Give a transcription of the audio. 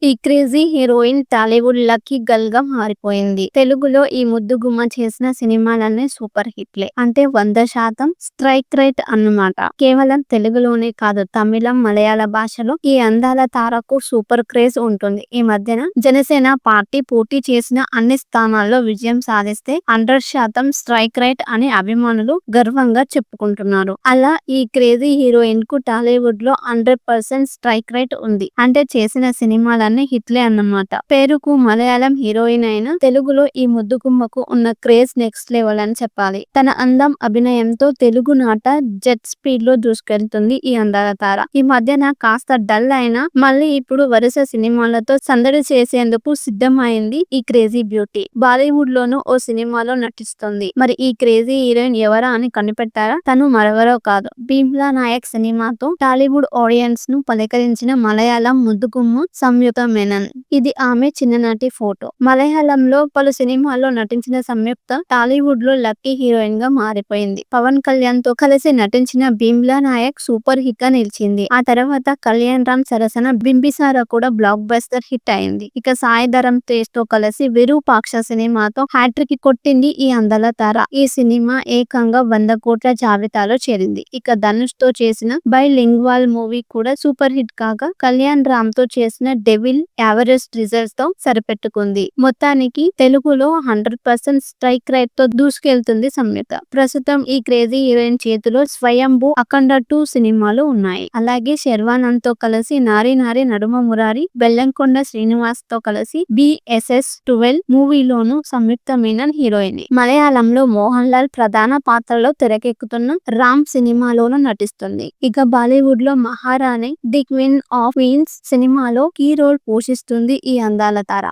ఈ crazy heroine Tollywood lucky girl గా మారిపోయింది. తెలుగులో ఈ ముద్దుగుమ్మ చేసిన సినిమాలన్నీ సూపర్ హిట్లే. అంటే 100% స్ట్రైక్ రేట్ అన్నమాట. కేవలం తెలుగులోనే కాదు, తమిళం, మలయాళ భాషలో ఈ అందాల తారకు సూపర్ క్రేజ్ ఉంటుంది. ఈ మధ్యన జనసేన పార్టీ పోటీ చేసిన అన్ని స్థానాల్లో విజయం సాధిస్తే 100% స్ట్రైక్ రేట్ అని అభిమానులు గర్వంగా చెప్పుకుంటున్నారు. అలా ఈ క్రేజీ హీరోయిన్ కు టాలీవుడ్ లో 100% స్ట్రైక్ రేట్ ఉంది. అంటే చేసిన సినిమాలన్నీ హిట్లే అన్నమాట. పేరుకు మలయాళం హీరోయిన్ అయిన తెలుగులో ఈ ముద్దుగుమ్మకు ఉన్న క్రేజ్ నెక్స్ట్ లెవెల్ అని చెప్పాలి. తన అందం, అభినయంతో తెలుగు నాట జెట్ స్పీడ్ లో దూసుకెళ్తుంది ఈ అందాల తార. ఈ మధ్యన కాస్త డల్ అయినా మళ్ళీ ఇప్పుడు వరుస సినిమాలతో సందడి చేసేందుకు సిద్ధమైంది ఈ క్రేజీ బ్యూటీ. బాలీవుడ్ లోను ఓ సినిమాలో నటిస్తుంది. మరి ఈ క్రేజీ హీరోయిన్ ఎవరా అని కనిపెట్టారా? తను మరెవరో కాదు, భీమ్లా నాయక్ సినిమాతో టాలీవుడ్ ఆడియన్స్ ను పలకరించిన మలయాళం ముద్దుగుమ్మ సంయుక్త మెనన్. ఇది ఆమె చిన్ననాటి ఫోటో. మలయాళంలో పలు సినిమాల్లో నటించిన సంయుక్త టాలీవుడ్ లో లక్కీ హీరోయిన్ గా మారిపోయింది. పవన్ కళ్యాణ్ తో కలిసి నటించిన భీమ్లా నాయక్ సూపర్ హిట్ గా నిలిచింది. ఆ తర్వాత కళ్యాణ్ రామ్ సరసన బింబిసార కూడా బ్లాక్ బస్టర్ హిట్ అయింది. ఇక సాయి ధరమ్ తేజ్ తో కలిసి విరూపాక్ష సినిమాతో హ్యాట్రిక్ కొట్టింది ఈ అందాల తార. ఈ సినిమా ఏకంగా 100 కోట్ల జాబితాలో చేరింది. ఇక ధనుష్ తో చేసిన బై లింగ్వాల్ మూవీ కూడా సూపర్ హిట్ కాగా, కళ్యాణ్ రామ్ తో చేసిన డెవిల్ యావరేజ్ రిజల్ట్స్ తో సరిపెట్టుకుంది. మొత్తానికి తెలుగులో 100% స్ట్రైక్ రేట్ తో దూసుకెళ్తుంది సంయుక్త. ప్రస్తుతం ఈ క్రేజీ హీరోయిన్ చేతిలో స్వయంభూ, అఖండ 2 సినిమాలు ఉన్నాయి. అలాగే శర్వానంద్ తో కలిసి నారి నారి నడుమ మురారి, బెల్లంకొండ శ్రీనివాస్ తో కలిసి BSS 12 మూవీలోను సంయుక్త మీనన్ హీరోయిన్. మలయాళంలో మోహన్ లాల్ ప్రధాన పాత్రలో తెరకెక్కుతున్న రామ్ సినిమాలోను నటిస్తుంది. ఇక బాలీవుడ్ లో మహారాణి, ది క్వీన్ ఆఫ్ క్వీన్స్ సినిమాలో కీ రోల్ పోషిస్తుంది ఈ అందాల తార.